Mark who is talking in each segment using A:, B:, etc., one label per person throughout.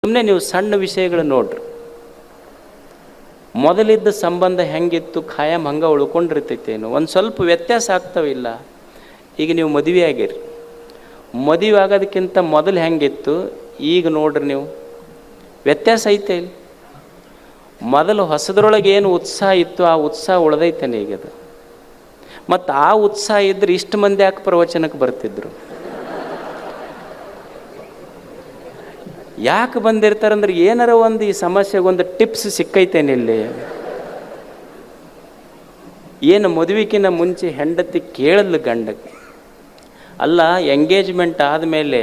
A: ಸುಮ್ಮನೆ ನೀವು ಸಣ್ಣ ವಿಷಯಗಳು ನೋಡ್ರಿ. ಮೊದಲಿದ್ದ ಸಂಬಂಧ ಹೆಂಗಿತ್ತು ಖಾಯಂ ಹಂಗೆ ಉಳ್ಕೊಂಡಿರ್ತೈತೇನು, ಒಂದು ಸ್ವಲ್ಪ ವ್ಯತ್ಯಾಸ ಆಗ್ತಾವಿಲ್ಲ. ಈಗ ನೀವು ಮದುವೆ ಆಗಿರಿ, ಮದುವೆ ಆಗೋದಕ್ಕಿಂತ ಮೊದಲು ಹೆಂಗಿತ್ತು ಈಗ ನೋಡ್ರಿ, ನೀವು ವ್ಯತ್ಯಾಸ ಐತೆ ಇಲ್ಲ. ಮೊದಲು ಹೊಸದ್ರೊಳಗೆ ಏನು ಉತ್ಸಾಹ ಇತ್ತು ಆ ಉತ್ಸಾಹ ಉಳ್ದೈತೇನೆ ಈಗದು. ಮತ್ತು ಆ ಉತ್ಸಾಹ ಇದ್ರೆ ಇಷ್ಟು ಮಂದಿ ಯಾಕೆ ಪ್ರವಚನಕ್ಕೆ ಬರ್ತಿದ್ರು? ಯಾಕೆ ಬಂದಿರ್ತಾರಂದ್ರೆ ಏನಾರ ಒಂದು ಈ ಸಮಸ್ಯೆಗೆ ಒಂದು ಟಿಪ್ಸ್ ಸಿಕ್ಕೈತೇನೆ ಇಲ್ಲಿ. ಏನು ಮದುವೆಕಿನ್ನ ಮುಂಚೆ ಹೆಂಡತಿ ಕೇಳಲ್ಲ ಗಂಡಕ್ಕೆ, ಅಲ್ಲ ಎಂಗೇಜ್ಮೆಂಟ್ ಆದಮೇಲೆ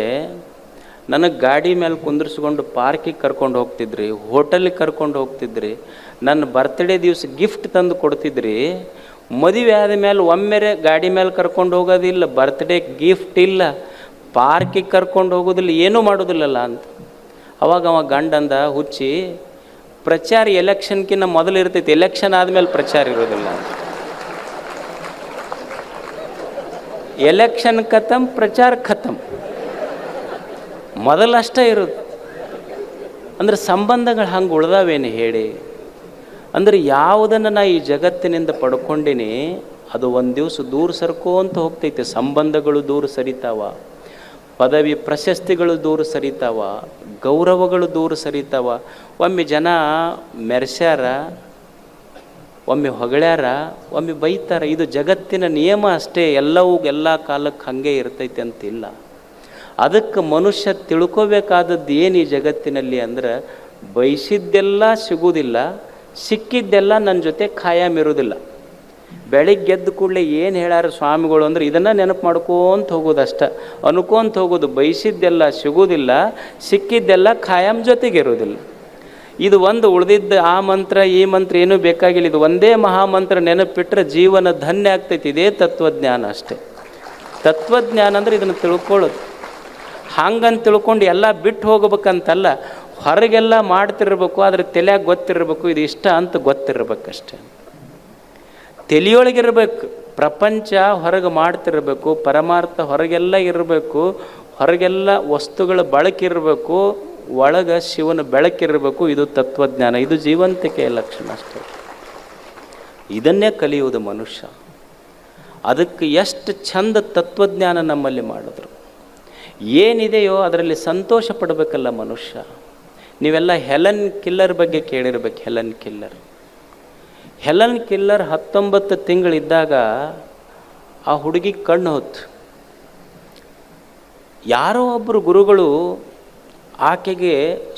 A: ನನಗೆ ಗಾಡಿ ಮೇಲೆ ಕುಂದಿರಿಸ್ಕೊಂಡು ಪಾರ್ಕಿಗೆ ಕರ್ಕೊಂಡು ಹೋಗ್ತಿದ್ರಿ, ಹೋಟೆಲಿಗೆ ಕರ್ಕೊಂಡು ಹೋಗ್ತಿದ್ರಿ, ನನ್ನ ಬರ್ತ್ಡೇ ದಿವಸ ಗಿಫ್ಟ್ ತಂದು ಕೊಡ್ತಿದ್ರಿ. ಮದುವೆ ಆದಮೇಲೆ ಒಮ್ಮೆರೆ ಗಾಡಿ ಮೇಲೆ ಕರ್ಕೊಂಡು ಹೋಗೋದಿಲ್ಲ, ಬರ್ತ್ಡೇ ಗಿಫ್ಟ್ ಇಲ್ಲ, ಪಾರ್ಕಿಗೆ ಕರ್ಕೊಂಡು ಹೋಗೋದಿಲ್ಲ, ಏನೂ ಮಾಡೋದಿಲ್ಲಲ್ಲ ಅಂತ. ಅವಾಗ ಅವ ಗಂಡಂದ ಹುಚ್ಚಿ, ಪ್ರಚಾರ ಎಲೆಕ್ಷನ್ಕಿನ್ನ ಮೊದಲು ಇರ್ತೈತಿ, ಎಲೆಕ್ಷನ್ ಆದಮೇಲೆ ಪ್ರಚಾರ ಇರೋದಿಲ್ಲ. ಎಲೆಕ್ಷನ್ ಖತಮ್, ಪ್ರಚಾರ ಖತಮ್, ಮೊದಲಷ್ಟೇ ಇರೋದು. ಅಂದ್ರೆ ಸಂಬಂಧಗಳು ಹಂಗೆ ಉಳ್ದಾವೇನು ಹೇಳಿ? ಅಂದರೆ ಯಾವುದನ್ನು ನಾ ಈ ಜಗತ್ತಿನಿಂದ ಪಡ್ಕೊಂಡಿನಿ ಅದು ಒಂದು ದಿವಸ ದೂರ ಸರ್ಕೋಂತ ಹೋಗ್ತೈತೆ. ಸಂಬಂಧಗಳು ದೂರ ಸರಿತಾವ, ಪದವಿ ಪ್ರಶಸ್ತಿಗಳು ದೂರ ಸರಿತಾವ, ಗೌರವಗಳು ದೂರ ಸರಿತಾವ. ಒಮ್ಮೆ ಜನ ಮೆರೆಸ್ಯಾರ, ಒಮ್ಮೆ ಹೊಗಳ್ಯಾರ, ಒಮ್ಮೆ ಬೈತಾರ. ಇದು ಜಗತ್ತಿನ ನಿಯಮ ಅಷ್ಟೇ, ಎಲ್ಲವೂ ಎಲ್ಲ ಕಾಲಕ್ಕೆ ಹಾಗೆ ಇರ್ತೈತೆ ಅಂತಿಲ್ಲ. ಅದಕ್ಕೆ ಮನುಷ್ಯ ತಿಳ್ಕೋಬೇಕಾದದ್ದು ಏನು ಈ ಜಗತ್ತಿನಲ್ಲಿ ಅಂದ್ರೆ, ಬಯಸಿದ್ದೆಲ್ಲ ಸಿಗುವುದಿಲ್ಲ, ಸಿಕ್ಕಿದ್ದೆಲ್ಲ ನನ್ನ ಜೊತೆ ಖಾಯಂ ಇರೋದಿಲ್ಲ. ಬೆಳಿಗ್ಗೆ ಎದ್ದು ಕೂಡಲೇ ಏನು ಹೇಳ್ಯಾರ ಸ್ವಾಮಿಗಳು ಅಂದ್ರೆ ಇದನ್ನು ನೆನಪು ಮಾಡ್ಕೋತ ಹೋಗೋದು ಅಷ್ಟೆ, ಅನ್ಕೊಂತ ಹೋಗೋದು. ಬಯಸಿದ್ದೆಲ್ಲ ಸಿಗೋದಿಲ್ಲ, ಸಿಕ್ಕಿದ್ದೆಲ್ಲ ಖಾಯಂ ಜೊತೆಗೆ ಇರೋದಿಲ್ಲ. ಇದು ಒಂದು ಉಳಿದಿದ್ದ ಆ ಮಂತ್ರ ಈ ಮಂತ್ರ ಏನೂ ಬೇಕಾಗಿಲ್ಲ. ಇದು ಒಂದೇ ಮಹಾಮಂತ್ರ ನೆನಪಿಟ್ಟರೆ ಜೀವನ ಧನ್ಯ ಆಗ್ತೈತಿ. ಇದೇ ತತ್ವಜ್ಞಾನ ಅಷ್ಟೇ. ತತ್ವಜ್ಞಾನ ಅಂದರೆ ಇದನ್ನು ತಿಳ್ಕೊಳ್ಳೋದು. ಹಂಗಂತ ತಿಳ್ಕೊಂಡು ಎಲ್ಲ ಬಿಟ್ಟು ಹೋಗ್ಬೇಕಂತಲ್ಲ, ಹೊರಗೆಲ್ಲ ಮಾಡ್ತಿರ್ಬೇಕು, ಆದರೆ ತಲೆಯಾಗ ಗೊತ್ತಿರಬೇಕು, ಇದು ಇಷ್ಟ ಅಂತ ಗೊತ್ತಿರ್ಬೇಕಷ್ಟೆ. ತಲೆಯೊಳಗಿರ್ಬೇಕು. ಪ್ರಪಂಚ ಹೊರಗೆ ಮಾಡ್ತಿರ್ಬೇಕು, ಪರಮಾರ್ಥ ಹೊರಗೆಲ್ಲ ಇರಬೇಕು, ಹೊರಗೆಲ್ಲ ವಸ್ತುಗಳ ಬಳಕಿರಬೇಕು, ಒಳಗೆ ಶಿವನ ಬೆಳಕಿರಬೇಕು. ಇದು ತತ್ವಜ್ಞಾನ, ಇದು ಜೀವಂತಿಕೆಯ ಲಕ್ಷಣ ಅಷ್ಟೇ. ಇದನ್ನೇ ಕಲಿಯುವುದು ಮನುಷ್ಯ. ಅದಕ್ಕೆ ಎಷ್ಟು ಚಂದ ತತ್ವಜ್ಞಾನ ನಮ್ಮಲ್ಲಿ ಮಾಡಿದ್ರು. ಏನಿದೆಯೋ ಅದರಲ್ಲಿ ಸಂತೋಷ ಪಡಬೇಕಲ್ಲ ಮನುಷ್ಯ. ನೀವೆಲ್ಲ ಹೆಲನ್ ಕಿಲ್ಲರ್ ಬಗ್ಗೆ ಕೇಳಿರ್ಬೇಕು. ಹೆಲನ್ ಕಿಲ್ಲರ್ 19 ತಿಂಗಳಿದ್ದಾಗ ಆ ಹುಡುಗಿ ಕಣ್ಣು ಹೊತ್ತು. ಯಾರೋ ಒಬ್ಬರು ಗುರುಗಳು ಆಕೆಗೆ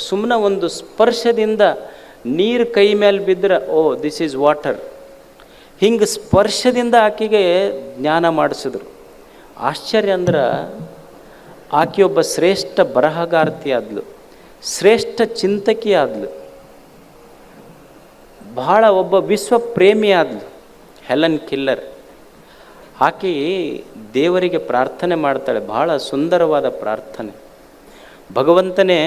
A: ಸುಮ್ಮನೆ ಒಂದು ಸ್ಪರ್ಶದಿಂದ ನೀರು ಕೈ ಮೇಲೆ ಬಿದ್ದರೆ ಓ ದಿಸ್ ಈಸ್ ವಾಟರ್, ಹಿಂಗೆ ಸ್ಪರ್ಶದಿಂದ ಆಕೆಗೆ ಜ್ಞಾನ ಮಾಡಿಸಿದ್ರು. ಆಶ್ಚರ್ಯ ಅಂದ್ರೆ ಆಕೆಯೊಬ್ಬ ಶ್ರೇಷ್ಠ ಬರಹಗಾರ್ತಿ ಆದ್ಲು, ಶ್ರೇಷ್ಠ ಚಿಂತಕಿ ಆದ್ಲು, ಬಹಳ ಒಬ್ಬ ವಿಶ್ವ ಪ್ರೇಮಿ ಆದ್ಲು ಹೆಲನ್ ಕಿಲ್ಲರ್. ಆಕೆ ದೇವರಿಗೆ ಪ್ರಾರ್ಥನೆ ಮಾಡ್ತಾಳೆ, ಬಹಳ ಸುಂದರವಾದ ಪ್ರಾರ್ಥನೆ. ಭಗವಂತನೇ,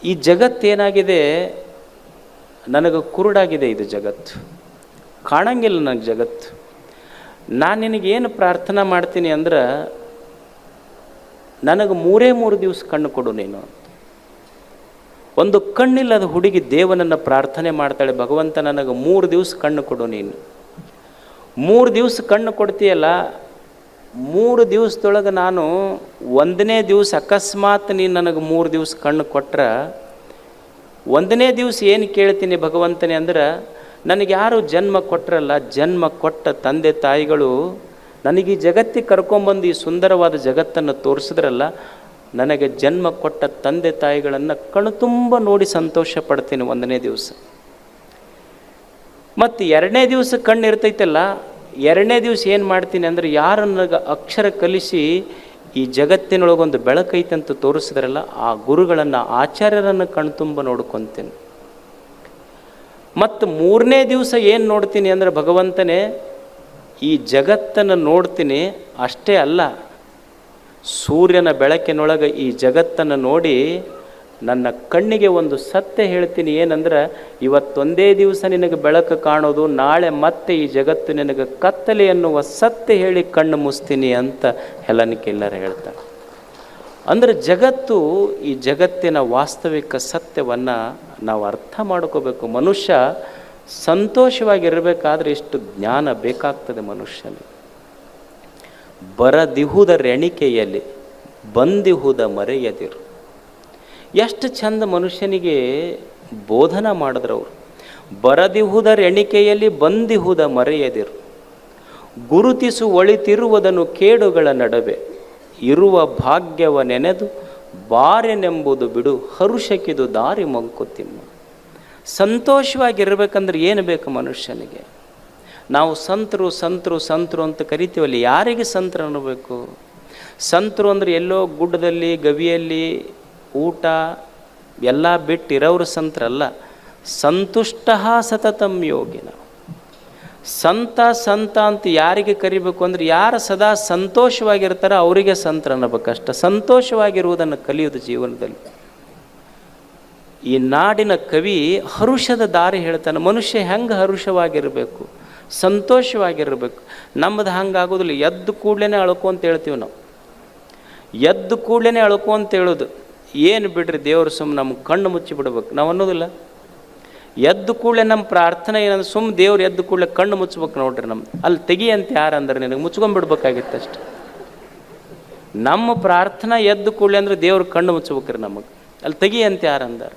A: ಈ ಜಗತ್ತೇನಾಗಿದೆ, ನನಗೆ ಕುರುಡಾಗಿದೆ, ಇದು ಜಗತ್ತು ಕಾಣಂಗಿಲ್ಲ ನನಗೆ ಜಗತ್ತು. ನಾನು ನಿನಗೇನು ಪ್ರಾರ್ಥನೆ ಮಾಡ್ತೀನಿ ಅಂದ್ರೆ, ನನಗೆ 3 ದಿವಸ ಕಣ್ಣು ಕೊಡು ನೀನು. ಒಂದು ಕಣ್ಣಿಲ್ಲದ ಹುಡುಗಿ ದೇವನನ್ನು ಪ್ರಾರ್ಥನೆ ಮಾಡ್ತಾಳೆ, ಭಗವಂತ ನನಗೆ 3 ದಿವಸ ಕಣ್ಣು ಕೊಡು ನೀನು. 3 ದಿವಸ ಕಣ್ಣು ಕೊಡ್ತೀಯಲ್ಲ, 3 ದಿವಸದೊಳಗೆ ನಾನು 1ನೇ ದಿವಸ ಅಕಸ್ಮಾತ್ ನೀನು ನನಗೆ 3 ದಿವಸ ಕಣ್ಣು ಕೊಟ್ರೆ, 1ನೇ ದಿವಸ ಏನು ಕೇಳ್ತೀನಿ ಭಗವಂತನೇ ಅಂದ್ರೆ, ನನಗೆ ಯಾರು ಜನ್ಮ ಕೊಟ್ಟರಲ್ಲ, ಜನ್ಮ ಕೊಟ್ಟ ತಂದೆ ತಾಯಿಗಳು ನನಗೆ ಈ ಜಗತ್ತಿಗೆ ಕರ್ಕೊಂಬಂದು ಈ ಸುಂದರವಾದ ಜಗತ್ತನ್ನು ತೋರಿಸಿದ್ರಲ್ಲ, ನನಗೆ ಜನ್ಮ ಕೊಟ್ಟ ತಂದೆ ತಾಯಿಗಳನ್ನು ಕಣ್ಣು ತುಂಬ ನೋಡಿ ಸಂತೋಷ ಪಡ್ತೀನಿ 1ನೇ ದಿವಸ. ಮತ್ತು 2ನೇ ದಿವಸ ಕಣ್ಣು ಇರ್ತೈತಲ್ಲ, 2ನೇ ದಿವಸ ಏನು ಮಾಡ್ತೀನಿ ಅಂದರೆ, ಯಾರು ನನಗೆ ಅಕ್ಷರ ಕಲಿಸಿ ಈ ಜಗತ್ತಿನೊಳಗೊಂದು ಬೆಳಕೈತೆ ಅಂತ ತೋರಿಸಿದ್ರಲ್ಲ, ಆ ಗುರುಗಳನ್ನು ಆಚಾರ್ಯರನ್ನು ಕಣ್ಣು ತುಂಬ ನೋಡ್ಕೊತೀನಿ. ಮತ್ತು 3ನೇ ದಿವಸ ಏನು ನೋಡ್ತೀನಿ ಅಂದರೆ, ಭಗವಂತನೇ ಈ ಜಗತ್ತನ್ನು ನೋಡ್ತೀನಿ, ಅಷ್ಟೇ ಅಲ್ಲ ಸೂರ್ಯನ ಬೆಳಕಿನೊಳಗೆ ಈ ಜಗತ್ತನ್ನು ನೋಡಿ ನನ್ನ ಕಣ್ಣಿಗೆ ಒಂದು ಸತ್ಯ ಹೇಳ್ತೀನಿ. ಏನಂದ್ರೆ, ಇವತ್ತೊಂದೇ ದಿವಸ ನಿನಗೆ ಬೆಳಕು ಕಾಣೋದು, ನಾಳೆ ಮತ್ತೆ ಈ ಜಗತ್ತು ನಿನಗೆ ಕತ್ತಲೆ ಎನ್ನುವ ಸತ್ಯ ಹೇಳಿ ಕಣ್ಣು ಮುಸ್ತೀನಿ ಅಂತ ಹೆಲನ್ ಕಿಲ್ಲರ್ ಹೇಳ್ತಾರೆ. ಅಂದರೆ ಜಗತ್ತು, ಈ ಜಗತ್ತಿನ ವಾಸ್ತವಿಕ ಸತ್ಯವನ್ನು ನಾವು ಅರ್ಥ ಮಾಡ್ಕೋಬೇಕು. ಮನುಷ್ಯ ಸಂತೋಷವಾಗಿರಬೇಕಾದ್ರೆ ಇಷ್ಟು ಜ್ಞಾನ ಬೇಕಾಗ್ತದೆ ಮನುಷ್ಯನಿಗೆ. ಬರದಿಹುದರೆಣಿಕೆಯಲ್ಲಿ ಬಂದಿಹುದ ಮರೆಯದಿರು. ಎಷ್ಟು ಚಂದ ಮನುಷ್ಯನಿಗೆ ಬೋಧನ ಮಾಡಿದ್ರವರು. ಬರದಿಹುದರೆಣಿಕೆಯಲ್ಲಿ ಬಂದಿಹುದ ಮರೆಯದಿರು. ಗುರುತಿಸು ಒಳಿತಿರುವುದನ್ನು ಕೇಡುಗಳ ನಡುವೆ ಇರುವ ಭಾಗ್ಯವ ನೆನೆದು ಬಾರೆನೆಂಬುದು ಬಿಡು ಹರುಷಕ್ಕಿದು ದಾರಿ ಮಂಕುತಿಮ್ಮ. ಸಂತೋಷವಾಗಿರ್ಬೇಕಂದ್ರೆ ಏನು ಬೇಕು ಮನುಷ್ಯನಿಗೆ? ನಾವು ಸಂತರು ಸಂತರು ಸಂತರು ಅಂತ ಕರಿತೀವಲ್ಲಿ, ಯಾರಿಗೆ ಸಂತರು ಅನ್ನಬೇಕು? ಸಂತರು ಅಂದರೆ ಎಲ್ಲೋ ಗುಡ್ಡದಲ್ಲಿ ಗವಿಯಲ್ಲಿ ಊಟ ಎಲ್ಲ ಬಿಟ್ಟಿರೋರು ಸಂತರಲ್ಲ. ಸಂತುಷ್ಟ ಸತತಂ ಯೋಗಿನ. ಸಂತ ಸಂತ ಅಂತ ಯಾರಿಗೆ ಕರಿಬೇಕು ಅಂದರೆ ಯಾರು ಸದಾ ಸಂತೋಷವಾಗಿರ್ತಾರೋ ಅವರಿಗೆ ಸಂತರ ಅನ್ನಬೇಕಷ್ಟ. ಸಂತೋಷವಾಗಿರುವುದನ್ನು ಕಲಿಯೋದು ಜೀವನದಲ್ಲಿ. ಈ ನಾಡಿನ ಕವಿ ಹರುಷದ ದಾರಿ ಹೇಳ್ತಾನೆ. ಮನುಷ್ಯ ಹೆಂಗೆ ಹರುಷವಾಗಿರಬೇಕು, ಸಂತೋಷವಾಗಿರಬೇಕು. ನಮ್ಮದು ಹಂಗಾಗೋದಿಲ್ಲ. ಎದ್ದು ಕೂಡಲೇ ಅಳ್ಕೊ ಅಂತ ಹೇಳ್ತೀವಿ ನಾವು. ಎದ್ದು ಕೂಡಲೇ ಅಳ್ಕೊ ಅಂತ ಹೇಳೋದು. ಏನು ಬಿಡ್ರಿ, ದೇವರು ಸುಮ್ಮನೆ ನಮ್ಮ ಕಣ್ಣು ಮುಚ್ಚಿ ಬಿಡ್ಬೇಕು ನಾವು ಅನ್ನೋದಿಲ್ಲ. ಎದ್ದು ಕೂಡಲೇ ನಮ್ಮ ಪ್ರಾರ್ಥನೆ ಏನಂದ್ರೆ ಸುಮ್ಮ ದೇವ್ರು ಎದ್ದು ಕೂಡಲೇ ಕಣ್ಣು ಮುಚ್ಬೇಕು ನೋಡ್ರಿ. ನಮ್ಮ ಅಲ್ಲಿ ತೆಗಿ ಅಂತ ಯಾರು ಅಂದ್ರೆ ನಿನಗೆ ಮುಚ್ಕೊಂಡ್ಬಿಡ್ಬೇಕಾಗಿತ್ತು ಅಷ್ಟೆ. ನಮ್ಮ ಪ್ರಾರ್ಥನಾ ಎದ್ದು ಕೂಡಲೇ ಅಂದ್ರೆ ದೇವ್ರು ಕಣ್ಣು ಮುಚ್ಬೇಕ್ರಿ ನಮಗೆ. ಅಲ್ಲಿ ತೆಗಿ ಅಂತ ಯಾರು ಅಂದಾರೆ.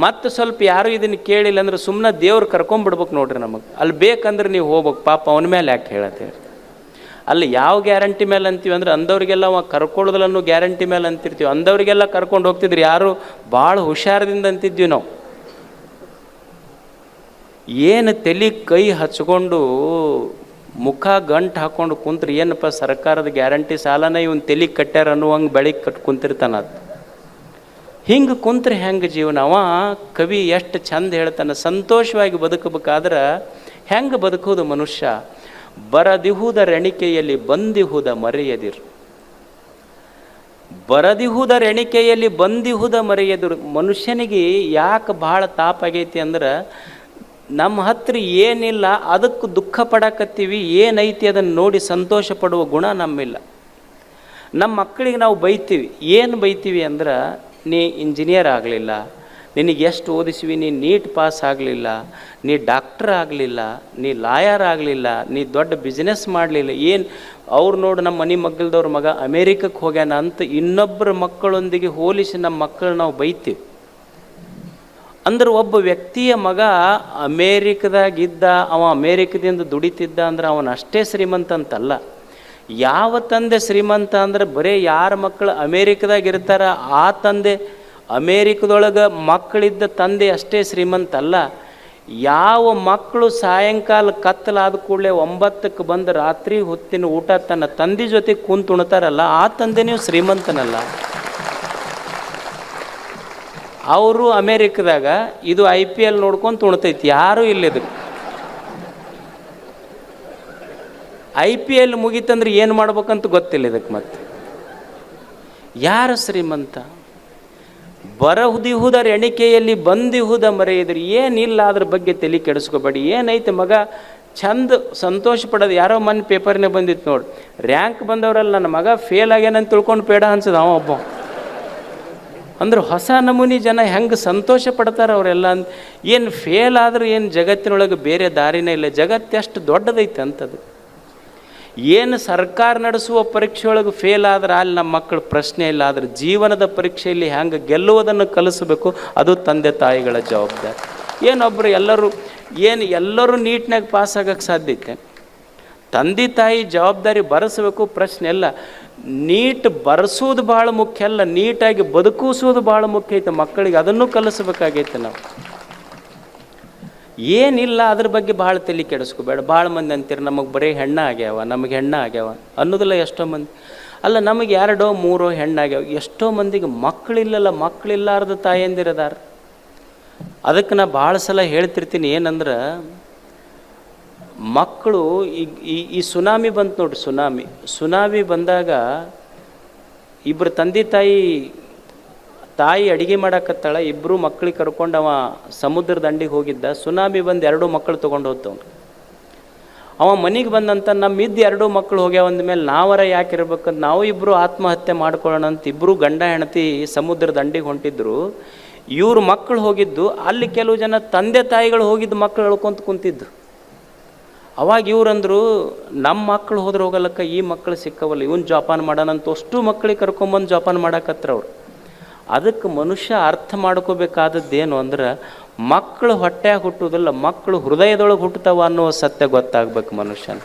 A: ಮತ್ತು ಸ್ವಲ್ಪ ಯಾರು ಇದನ್ನು ಕೇಳಿಲ್ಲ ಅಂದ್ರೆ ಸುಮ್ಮನೆ ದೇವ್ರು ಕರ್ಕೊಂಡ್ಬಿಡ್ಬೇಕು ನೋಡ್ರಿ ನಮಗೆ. ಅಲ್ಲಿ ಬೇಕಂದ್ರೆ ನೀವು ಹೋಗ್ಬೇಕು, ಪಾಪ ಅವನ ಮೇಲೆ ಯಾಕೆ ಹೇಳತ್ತೆ. ಅಲ್ಲಿ ಯಾವ ಗ್ಯಾರಂಟಿ ಮೇಲೆ ಅಂತೀವಿ ಅಂದ್ರೆ ಅಂದವ್ರಿಗೆಲ್ಲ ಕರ್ಕೊಳ್ಳೋದಿಲ್ಲ ಅನ್ನೋ ಗ್ಯಾರಂಟಿ ಮೇಲೆ ಅಂತಿರ್ತೀವಿ. ಅಂದವ್ರಿಗೆಲ್ಲ ಕರ್ಕೊಂಡು ಹೋಗ್ತಿದ್ರಿ, ಯಾರು ಭಾಳ ಹುಷಾರದಿಂದ ಅಂತಿದ್ವಿ ನಾವು. ಏನು ತಲೆ ಕೈ ಹಚ್ಕೊಂಡು ಮುಖ ಗಂಟು ಹಾಕ್ಕೊಂಡು ಕುಂತ್ರೆ ಏನಪ್ಪ ಸರ್ಕಾರದ ಗ್ಯಾರಂಟಿ ಸಾಲನ ಇವನು ತಲೆ ಕಟ್ಟ್ಯಾರ ಅನ್ನುವಂಗೆ ಬೆಳಿಗ್ಗೆ ಕಟ್ ಕುಂತಿರ್ತಾನ. ಅದು ಹಿಂಗೆ ಕುಂತ್ರೆ ಹೆಂಗೆ ಜೀವನ? ಅವ ಕವಿ ಎಷ್ಟು ಚಂದ ಹೇಳ್ತಾನೆ. ಸಂತೋಷವಾಗಿ ಬದುಕಬೇಕಾದ್ರೆ ಹೆಂಗೆ ಬದುಕೋದು ಮನುಷ್ಯ? ಬರದಿಹುದರೆಣಿಕೆಯಲ್ಲಿ ಬಂದಿಹುದ ಮರೆಯದಿರು. ಬರದಿಹುದರೆಣಿಕೆಯಲ್ಲಿ ಬಂದಿಹುದ ಮರೆಯದಿರು. ಮನುಷ್ಯನಿಗೆ ಯಾಕೆ ಭಾಳ ತಾಪಾಗೈತಿ ಅಂದ್ರೆ ನಮ್ಮ ಹತ್ರ ಏನಿಲ್ಲ ಅದಕ್ಕೆ ದುಃಖ ಪಡಕತ್ತೀವಿ. ಏನೈತಿ ಅದನ್ನು ನೋಡಿ ಸಂತೋಷ ಪಡುವ ಗುಣ ನಮ್ಮಿಲ್ಲ. ನಮ್ಮ ಮಕ್ಕಳಿಗೆ ನಾವು ಬೈತೀವಿ. ಏನು ಬೈತೀವಿ ಅಂದ್ರೆ, ನೀ ಇಂಜಿನಿಯರ್ ಆಗಲಿಲ್ಲ, ನಿನಗೆ ಎಷ್ಟು ಓದಿಸಿವಿ, ನೀ ನೀಟ್ ಪಾಸ್ ಆಗಲಿಲ್ಲ, ನೀ ಡಾಕ್ಟರ್ ಆಗಲಿಲ್ಲ, ನೀ ಲಾಯರ್ ಆಗಲಿಲ್ಲ, ನೀ ದೊಡ್ಡ ಬಿಸ್ನೆಸ್ ಮಾಡಲಿಲ್ಲ. ಏನು ಅವ್ರು ನೋಡು ನಮ್ಮ ಮನೆ ಮಗ್ಗಲ್ದವ್ರ ಮಗ ಅಮೇರಿಕಕ್ಕೆ ಹೋಗ್ಯಾನ ಅಂತ ಇನ್ನೊಬ್ಬರ ಮಕ್ಕಳೊಂದಿಗೆ ಹೋಲಿಸಿ ನಮ್ಮ ಮಕ್ಕಳು ನಾವು ಬೈತೀವಿ. ಅಂದ್ರೆ ಒಬ್ಬ ವ್ಯಕ್ತಿಯ ಮಗ ಅಮೇರಿಕದಾಗಿದ್ದ, ಅವ ಅಮೇರಿಕದಿಂದ ದುಡಿತಿದ್ದ ಅಂದ್ರೆ ಅವನು ಅಷ್ಟೇ ಶ್ರೀಮಂತ ಅಂತಲ್ಲ. ಯಾವ ತಂದೆ ಶ್ರೀಮಂತ ಅಂದ್ರೆ ಬರೀ ಯಾರ ಮಕ್ಕಳು ಅಮೇರಿಕದಾಗ ಇರ್ತಾರ ಆ ತಂದೆ, ಅಮೇರಿಕದೊಳಗೆ ಮಕ್ಕಳಿದ್ದ ತಂದೆ ಅಷ್ಟೇ ಶ್ರೀಮಂತ ಅಲ್ಲ. ಯಾವ ಮಕ್ಕಳು ಸಾಯಂಕಾಲ ಕತ್ತಲಾದ ಕೂಡಲೇ 9ಕ್ಕೆ ಬಂದು ರಾತ್ರಿ ಹೊತ್ತಿನ ಊಟ ತನ್ನ ತಂದೆ ಜೊತೆ ಕುಂತು ಉಣ್ತಾರಲ್ಲ ಆ ತಂದೆ ನೀವು ಶ್ರೀಮಂತನಲ್ಲ. ಅವರು ಅಮೇರಿಕದಾಗ ಇದು IPL ನೋಡ್ಕೊಂಡು ಉಣ್ತೈತಿ, ಯಾರೂ ಇಲ್ಲಿದಕ್ಕೆ. IPL ಮುಗೀತಂದ್ರೆ ಏನು ಮಾಡ್ಬೇಕಂತ ಗೊತ್ತಿಲ್ಲ ಇದಕ್ಕೆ. ಮತ್ತೆ ಯಾರು ಶ್ರೀಮಂತ? ಬರದಿಹುದರ ಎಣಿಕೆಯಲ್ಲಿ ಬಂದಿಹುದ ಮರೆಯಿದ್ರಿ. ಏನಿಲ್ಲ ಅದ್ರ ಬಗ್ಗೆ ತಲೆ ಕೆಡಿಸ್ಕೋಬೇಡಿ. ಏನೈತೆ ಮಗ ಚಂದ ಸಂತೋಷ ಪಡೋದು. ಯಾರೋ ಮೊನ್ನೆ ಪೇಪರ್ನೇ ಬಂದಿತ್ತು ನೋಡಿ, ರ್ಯಾಂಕ್ ಬಂದವರಲ್ಲ ನನ್ನ ಮಗ ಫೇಲ್ ಆಗ್ಯಾನಂತ ತಿಳ್ಕೊಂಡು ಪೇಡ ಅನ್ಸದ ಅವ ಒಬ್ಬ. ಅಂದ್ರೆ ಹೊಸ ನಮೂನಿ ಜನ ಹೆಂಗೆ ಸಂತೋಷ ಪಡ್ತಾರೆ ಅವರೆಲ್ಲ. ಏನು ಫೇಲ್ ಆದರೂ ಏನು ಜಗತ್ತಿನೊಳಗೆ ಬೇರೆ ದಾರಿನೇ ಇಲ್ಲ. ಜಗತ್ತು ಎಷ್ಟು ದೊಡ್ಡದೈತೆ ಅಂಥದ್ದು. ಏನು ಸರ್ಕಾರ ನಡೆಸುವ ಪರೀಕ್ಷೆಯೊಳಗೆ ಫೇಲ್ ಆದ್ರೆ ಅಲ್ಲಿ ನಮ್ಮ ಮಕ್ಕಳ ಪ್ರಶ್ನೆ ಇಲ್ಲ. ಆದರೆ ಜೀವನದ ಪರೀಕ್ಷೆಯಲ್ಲಿ ಹೆಂಗೆ ಗೆಲ್ಲುವುದನ್ನು ಕಲಿಸಬೇಕು ಅದು ತಂದೆ ತಾಯಿಗಳ ಜವಾಬ್ದಾರಿ. ಏನೊಬ್ಬರು ಎಲ್ಲರೂ ನೀಟ್ನಾಗ ಪಾಸ್ ಆಗೋಕ್ಕೆ ಸಾಧ್ಯತೆ? ತಂದೆ ತಾಯಿ ಜವಾಬ್ದಾರಿ ಬರೆಸಬೇಕು, ಪ್ರಶ್ನೆ ಇಲ್ಲ. ನೀಟ್ ಬರೆಸೋದು ಭಾಳ ಮುಖ್ಯ ಅಲ್ಲ, ನೀಟಾಗಿ ಬದುಕಿಸೋದು ಭಾಳ ಮುಖ್ಯ ಐತೆ ಮಕ್ಕಳಿಗೆ. ಅದನ್ನು ಕಲಿಸ್ಬೇಕಾಗೈತೆ ನಾವು. ಏನಿಲ್ಲ ಅದ್ರ ಬಗ್ಗೆ ಭಾಳ ತಲೆ ಕೆಡಿಸ್ಕೋಬೇಡ. ಭಾಳ ಮಂದಿ ಅಂತೀರಿ ನಮಗೆ ಬರೀ ಹೆಣ್ಣ ಆಗ್ಯಾವ, ನಮಗೆ ಹೆಣ್ಣ ಆಗ್ಯಾವ ಅನ್ನೋದಿಲ್ಲ. ಎಷ್ಟೋ ಮಂದಿ ಅಲ್ಲ, ನಮಗೆ 2 3 ಹೆಣ್ಣಾಗ್ಯಾವ. ಎಷ್ಟೋ ಮಂದಿಗೆ ಮಕ್ಕಳಿಲ್ಲಲ್ಲ, ಮಕ್ಕಳಿಲ್ಲಾರ್ದ ತಾಯಂದಿರದಾರ. ಅದಕ್ಕೆ ನಾ ಭಾಳ ಸಲ ಹೇಳ್ತಿರ್ತೀನಿ. ಏನಂದ್ರೆ ಮಕ್ಕಳು ಈ ಸುನಾಮಿ ಬಂತು ನೋಡ್ರಿ. ಸುನಾಮಿ ಬಂದಾಗ ಇಬ್ಬರು ತಂದೆ ತಾಯಿ ಅಡುಗೆ ಮಾಡಾಕತ್ತಾಳ. ಇಬ್ಬರು ಮಕ್ಕಳಿಗೆ ಕರ್ಕೊಂಡು ಅವ ಸಮುದ್ರ ದಂಡಿಗೆ ಹೋಗಿದ್ದ. ಸುನಾಮಿ ಬಂದು 2 ಮಕ್ಕಳು ತೊಗೊಂಡು ಹೋಗ್ತವ್ನು. ಅವ ಮನೆಗೆ ಬಂದಂತ ನಮ್ಮ ಎರಡೂ ಮಕ್ಕಳು ಹೋಗ್ಯಾವ ಅಂದಮೇಲೆ ನಾವರ ಯಾಕೆ ಇರ್ಬೇಕಂತ ನಾವು ಇಬ್ಬರು ಆತ್ಮಹತ್ಯೆ ಮಾಡ್ಕೊಳ್ಳೋಣ ಅಂತ ಇಬ್ಬರು ಗಂಡ ಹೆಂಡತಿ ಸಮುದ್ರ ದಂಡಿಗೆ ಹೊಂಟಿದ್ರು. ಇವ್ರ ಮಕ್ಕಳು ಹೋಗಿದ್ದು, ಅಲ್ಲಿ ಕೆಲವು ಜನ ತಂದೆ ತಾಯಿಗಳು ಹೋಗಿದ್ದು ಮಕ್ಕಳು ಹೇಳ್ಕೊಂತ ಕುಂತಿದ್ದು. ಅವಾಗ ಇವ್ರಂದ್ರು, ನಮ್ಮ ಮಕ್ಕಳು ಹೋದ್ರೆ ಹೋಗಲ್ಲಕ್ಕ, ಈ ಮಕ್ಕಳು ಸಿಕ್ಕವಲ್ಲ, ಇವನು ಜೋಪಾನ ಮಾಡೋಣಂತ ಅಷ್ಟು ಮಕ್ಕಳಿಗೆ ಕರ್ಕೊಂಬಂದು ಜೋಪಾನ ಮಾಡಕತ್ರ ಅವ್ರು. ಅದಕ್ಕೆ ಮನುಷ್ಯ ಅರ್ಥ ಮಾಡ್ಕೋಬೇಕಾದದ್ದೇನು ಅಂದ್ರೆ, ಮಕ್ಕಳು ಹೊಟ್ಟೆಯಾಗ ಹುಟ್ಟುವುದಿಲ್ಲ, ಮಕ್ಕಳು ಹೃದಯದೊಳಗೆ ಹುಟ್ಟುತ್ತಾವ ಅನ್ನೋ ಸತ್ಯ ಗೊತ್ತಾಗ್ಬೇಕು ಮನುಷ್ಯನ.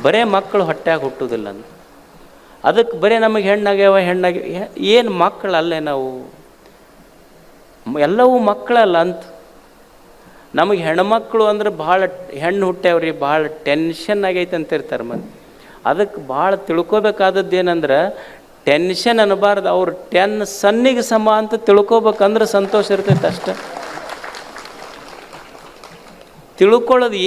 A: ಬರೇ ಮಕ್ಕಳು ಹೊಟ್ಟೆಯಾಗ ಹುಟ್ಟುವುದಿಲ್ಲ ಅಂತ. ಅದಕ್ಕೆ ಬರೀ ನಮಗೆ ಹೆಣ್ಣಾಗ್ಯಾವ ಏನು ಮಕ್ಕಳಲ್ಲೇ ನಾವು, ಎಲ್ಲವೂ ಮಕ್ಕಳಲ್ಲ ಅಂತ. ನಮಗೆ ಹೆಣ್ಮಕ್ಳು ಅಂದ್ರೆ ಭಾಳ ಹೆಣ್ಣು ಹುಟ್ಟ್ಯಾವ್ರಿ, ಭಾಳ ಟೆನ್ಷನ್ ಆಗೈತೆ ಅಂತಿರ್ತಾರೆ ಮಂದಿ. ಅದಕ್ಕೆ ಭಾಳ ತಿಳ್ಕೊಬೇಕಾದದ್ದು ಏನಂದ್ರೆ, ಟೆನ್ಷನ್ ಅನ್ನಬಾರ್ದು, ಅವ್ರು ಸನ್ನಿಗೆ ಸಮ ಅಂತ ತಿಳ್ಕೊಬೇಕಂದ್ರೆ ಸಂತೋಷ ಇರ್ತೈತೆ ಅಷ್ಟೆ. ತಿಳ್ಕೊಳ್ಳೋದು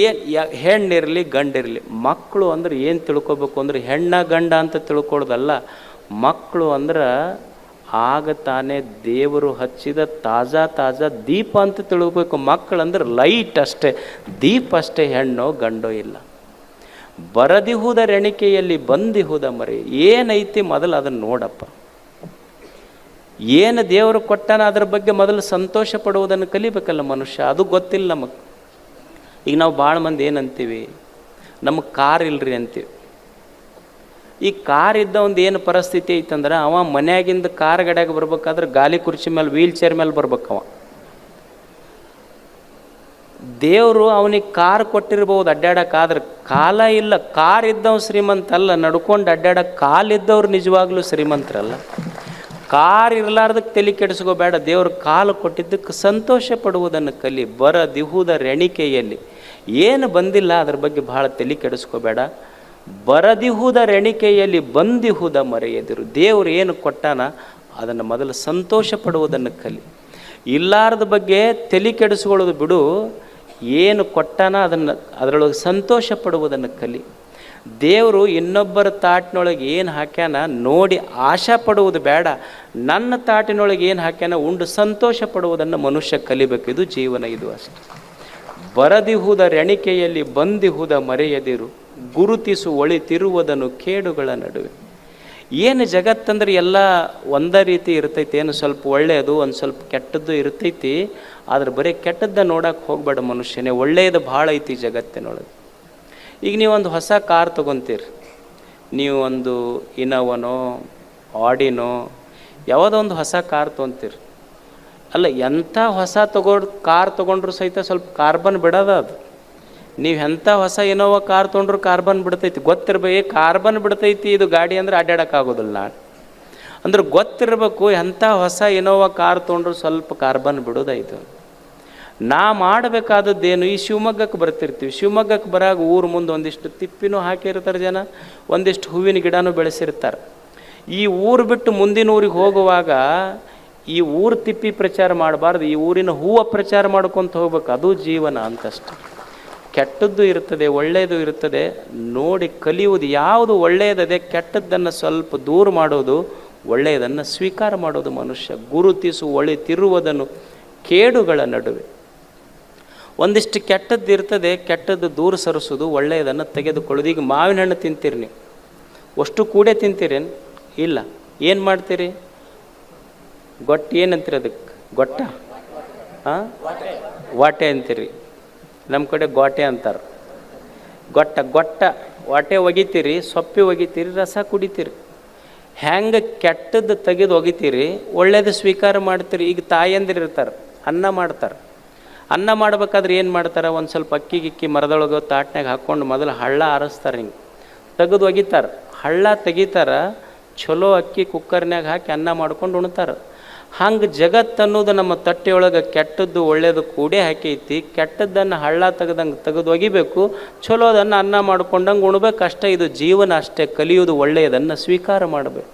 A: ಹೆಣ್ಣಿರಲಿ ಗಂಡಿರಲಿ, ಮಕ್ಕಳು ಅಂದ್ರೆ ಏನು ತಿಳ್ಕೊಬೇಕು ಅಂದ್ರೆ, ಹೆಣ್ಣ ಗಂಡ ಅಂತ ತಿಳ್ಕೊಳ್ಳೋದಲ್ಲ. ಮಕ್ಕಳು ಅಂದ್ರೆ ಆಗ ತಾನೇ ದೇವರು ಹಚ್ಚಿದ ತಾಜಾ ದೀಪ ಅಂತ ತಿಳ್ಕೊಬೇಕು. ಮಕ್ಕಳಂದ್ರೆ ಲೈಟ್ ಅಷ್ಟೇ, ದೀಪ ಅಷ್ಟೇ, ಹೆಣ್ಣೋ ಗಂಡೋ ಇಲ್ಲ. ಬರದಿಹುದ ರೆಣಿಕೆಯಲ್ಲಿ ಬಂದಿಹುದ ಮರೆ, ಏನೈತಿ ಮೊದಲು ಅದನ್ನು ನೋಡಪ್ಪ. ಏನು ದೇವರು ಕೊಟ್ಟಾನ ಅದ್ರ ಬಗ್ಗೆ ಮೊದಲು ಸಂತೋಷ ಪಡುವುದನ್ನು ಕಲಿಬೇಕಲ್ಲ ಮನುಷ್ಯ. ಅದು ಗೊತ್ತಿಲ್ಲ ನಮಗೆ. ಈಗ ನಾವು ಭಾಳ ಮಂದಿ ಏನಂತೀವಿ, ನಮಗೆ ಕಾರ್ ಇಲ್ರಿ ಅಂತೀವಿ. ಈ ಕಾರ್ ಇದ್ದ ಒಂದು ಏನು ಪರಿಸ್ಥಿತಿ ಐತಂದ್ರೆ, ಅವ ಮನ್ಯಾಗಿಂದ ಕಾರ್ ಗಡ್ಯಾಗ ಬರ್ಬೇಕಾದ್ರೆ ಗಾಲಿ ಕುರ್ಚಿ ಮೇಲೆ ವೀಲ್ ಚೇರ್ ಮೇಲೆ ಬರ್ಬೇಕವ. ದೇವರು ಅವನಿಗೆ ಕಾರ್ ಕೊಟ್ಟಿರ್ಬೋದು ಅಡ್ಡಾಡಕ್ಕಾದ್ರೆ, ಕಾಲ ಇಲ್ಲ. ಕಾರ್ ಇದ್ದವ್ ಶ್ರೀಮಂತ ಅಲ್ಲ, ನಡ್ಕೊಂಡು ಅಡ್ಡಾಡಕ್ಕೆ ಕಾಲಿದ್ದವ್ರು ನಿಜವಾಗ್ಲೂ ಶ್ರೀಮಂತರಲ್ಲ. ಕಾರ್ ಇರಲಾರ್ದಕ್ಕೆ ತಲೆ ಕೆಡಿಸ್ಕೋಬೇಡ, ದೇವ್ರ ಕಾಲು ಕೊಟ್ಟಿದ್ದಕ್ಕೆ ಸಂತೋಷ ಪಡುವುದನ್ನು ಕಲಿ. ಬರದಿಹುದ ರೆಣಿಕೆಯಲ್ಲಿ ಏನು ಬಂದಿಲ್ಲ ಅದ್ರ ಬಗ್ಗೆ ಭಾಳ ತಲೆ ಕೆಡಿಸ್ಕೋಬೇಡ. ಬರದಿಹುದ ರೆಣಿಕೆಯಲ್ಲಿ ಬಂದಿಹುದ ಮರೆಯದಿರು. ದೇವರು ಏನು ಕೊಟ್ಟಾನ ಅದನ್ನು ಮೊದಲು ಸಂತೋಷ ಪಡುವುದನ್ನು ಕಲಿ. ಇಲ್ಲಾರದ ಬಗ್ಗೆ ತಲೆ ಕೆಡಿಸ್ಕೊಳ್ಳೋದು ಬಿಡು. ಏನು ಕೊಟ್ಟಾನ ಅದರೊಳಗೆ ಸಂತೋಷ ಪಡುವುದನ್ನು ಕಲಿ. ದೇವರು ಇನ್ನೊಬ್ಬರ ತಾಟಿನೊಳಗೆ ಏನು ಹಾಕ್ಯಾನ ನೋಡಿ ಆಶಾ ಪಡುವುದು ಬೇಡ. ನನ್ನ ತಾಟಿನೊಳಗೆ ಏನು ಹಾಕ್ಯಾನ ಉಂಡು ಸಂತೋಷ ಪಡುವುದನ್ನು ಮನುಷ್ಯ ಕಲಿಬೇಕು. ಇದು ಜೀವನ, ಇದು ಅಷ್ಟೆ. ಬರದಿಹುದ ರೆಣಿಕೆಯಲ್ಲಿ ಬಂದಿಹುದ ಮರೆಯದಿರು, ಗುರುತಿಸು ಒಳಿತಿರುವುದನ್ನು ಕೇಡುಗಳ ನಡುವೆ. ಏನು ಜಗತ್ತಂದ್ರೆ ಎಲ್ಲ ಒಂದೇ ರೀತಿ ಇರ್ತೈತಿ. ಏನು ಸ್ವಲ್ಪ ಒಳ್ಳೆಯದು, ಒಂದು ಸ್ವಲ್ಪ ಕೆಟ್ಟದ್ದು ಇರ್ತೈತಿ. ಆದ್ರೆ ಬರೀ ಕೆಟ್ಟದ್ದು ನೋಡಕ್ಕೆ ಹೋಗ್ಬೇಡ ಮನುಷ್ಯನೇ, ಒಳ್ಳೆಯದು ಭಾಳ ಐತಿ ಜಗತ್ತಿನೊಳಗೆ. ಈಗ ನೀವೊಂದು ಹೊಸ ಕಾರ್ ತೊಗೊತೀರಿ, ನೀವು ಒಂದು ಇನೋವನೋ ಆಡಿನೋ ಯಾವುದೋ ಒಂದು ಹೊಸ ಕಾರ್ ತೊಗೊತೀರಿ. ಅಲ್ಲ, ಎಂಥ ಹೊಸ ಕಾರ್ ತೊಗೊಂಡ್ರು ಸಹಿತ ಸ್ವಲ್ಪ ಕಾರ್ಬನ್ ಬಿಡೋದ ಅದು. ನೀವು ಎಂಥ ಹೊಸ ಇನೋವಾ ಕಾರ್ ತೊಗೊಂಡ್ರು ಕಾರ್ಬನ್ ಬಿಡ್ತೈತಿ, ಗೊತ್ತಿರ್ಬೇಕು. ಕಾರ್ಬನ್ ಬಿಡ್ತೈತಿ ಇದು ಗಾಡಿ ಅಂದ್ರೆ ಅಡ್ಡಾಡೋಕ್ಕಾಗೋದಿಲ್ಲ. ನಾಳೆ ಅಂದ್ರೆ ಗೊತ್ತಿರಬೇಕು, ಎಂಥ ಹೊಸ ಇನೋವಾ ಕಾರ್ ತೊಗೊಂಡ್ರು ಸ್ವಲ್ಪ ಕಾರ್ಬನ್ ಬಿಡೋದಾಯ್ತು. ನಾ ಮಾಡಬೇಕಾದದ್ದೇನು, ಈ ಶಿವಮೊಗ್ಗಕ್ಕೆ ಬರ್ತಿರ್ತೀವಿ. ಶಿವಮೊಗ್ಗಕ್ಕೆ ಬರಾಗ ಊರು ಮುಂದೆ ಒಂದಿಷ್ಟು ತಿಪ್ಪಿನೂ ಹಾಕಿರ್ತಾರೆ ಜನ, ಒಂದಿಷ್ಟು ಹೂವಿನ ಗಿಡನೂ ಬೆಳೆಸಿರ್ತಾರೆ. ಈ ಊರು ಬಿಟ್ಟು ಮುಂದಿನ ಊರಿಗೆ ಹೋಗುವಾಗ ಈ ಊರು ತಿಪ್ಪಿ ಪ್ರಚಾರ ಮಾಡಬಾರ್ದು, ಈ ಊರಿನ ಹೂವು ಪ್ರಚಾರ ಮಾಡ್ಕೊತ ಹೋಗ್ಬೇಕು. ಅದು ಜೀವನ ಅಂತಷ್ಟೆ. ಕೆಟ್ಟದ್ದು ಇರ್ತದೆ, ಒಳ್ಳೆಯದು ಇರ್ತದೆ. ನೋಡಿ ಕಲಿಯುವುದು. ಯಾವುದು ಒಳ್ಳೆಯದದೆ ಕೆಟ್ಟದ್ದನ್ನು ಸ್ವಲ್ಪ ದೂರ ಮಾಡೋದು, ಒಳ್ಳೆಯದನ್ನು ಸ್ವೀಕಾರ ಮಾಡೋದು ಮನುಷ್ಯ. ಗುರುತಿಸು ಒಳಿತಿರುವುದನ್ನು ಕೇಡುಗಳ ನಡುವೆ. ಒಂದಿಷ್ಟು ಕೆಟ್ಟದ್ದು ಇರ್ತದೆ, ಕೆಟ್ಟದ್ದು ದೂರ ಸರಿಸೋದು, ಒಳ್ಳೆಯದನ್ನು ತೆಗೆದುಕೊಳ್ಳೋದು. ಈಗ ಮಾವಿನ ಹಣ್ಣು ತಿಂತೀರಿ, ನೀವು ಅಷ್ಟು ಕೂಡೇ ತಿಂತೀರೇನು? ಇಲ್ಲ. ಏನು ಮಾಡ್ತೀರಿ? ಗೊಟ್ಟ ಏನಂತೀರಿ ಅದಕ್ಕೆ? ಗೊಟ್ಟ, ಹಾಂ, ವಾಟೆ ಅಂತೀರಿ. ನಮ್ಮ ಕಡೆ ಗೋಟೆ ಅಂತಾರೆ. ಗೊಟ್ಟ ವಾಟೆ ಒಗಿತೀರಿ, ಸೊಪ್ಪಿ ಒಗಿತೀರಿ, ರಸ ಕುಡಿತೀರಿ. ಹೆಂಗೆ ಕೆಟ್ಟದ್ದು ತೆಗೆದು ಒಗಿತೀರಿ, ಒಳ್ಳೇದು ಸ್ವೀಕಾರ ಮಾಡ್ತೀರಿ. ಈಗ ತಾಯಂದಿರು ಇರ್ತಾರೆ, ಅನ್ನ ಮಾಡ್ತಾರೆ. ಅನ್ನ ಮಾಡ್ಬೇಕಾದ್ರೆ ಏನು ಮಾಡ್ತಾರೆ, ಒಂದು ಸ್ವಲ್ಪ ಅಕ್ಕಿ ಗಿಕ್ಕಿ ಮರದೊಳಗೆ ತಾಟ್ನಾಗ ಹಾಕ್ಕೊಂಡು ಮೊದಲು ಹಳ್ಳ ಆರಿಸ್ತಾರೆ, ಹಿಂಗೆ ತೆಗೆದು ಒಗಿತಾರೆ. ಹಳ್ಳ ತೆಗಿತಾರೆ, ಚಲೋ ಅಕ್ಕಿ ಕುಕ್ಕರ್ನಾಗ ಹಾಕಿ ಅನ್ನ ಮಾಡ್ಕೊಂಡು ಉಣ್ತಾರೆ. ಹಂಗೆ ಜಗತ್ತನ್ನೋದು ನಮ್ಮ ತಟ್ಟೆಯೊಳಗೆ ಕೆಟ್ಟದ್ದು ಒಳ್ಳೆಯದು ಕೂಡೇ ಹಾಕೈತಿ. ಕೆಟ್ಟದ್ದನ್ನು ಹಳ್ಳ ತೆಗೆದು ಒಗಿಬೇಕು, ಚಲೋದನ್ನು ಅನ್ನ ಮಾಡ್ಕೊಂಡಂಗೆ ಉಣ್ಬೇಕು ಅಷ್ಟೇ. ಇದು ಜೀವನ ಅಷ್ಟೇ. ಕಲಿಯೋದು ಒಳ್ಳೆಯದನ್ನು ಸ್ವೀಕಾರ ಮಾಡಬೇಕು.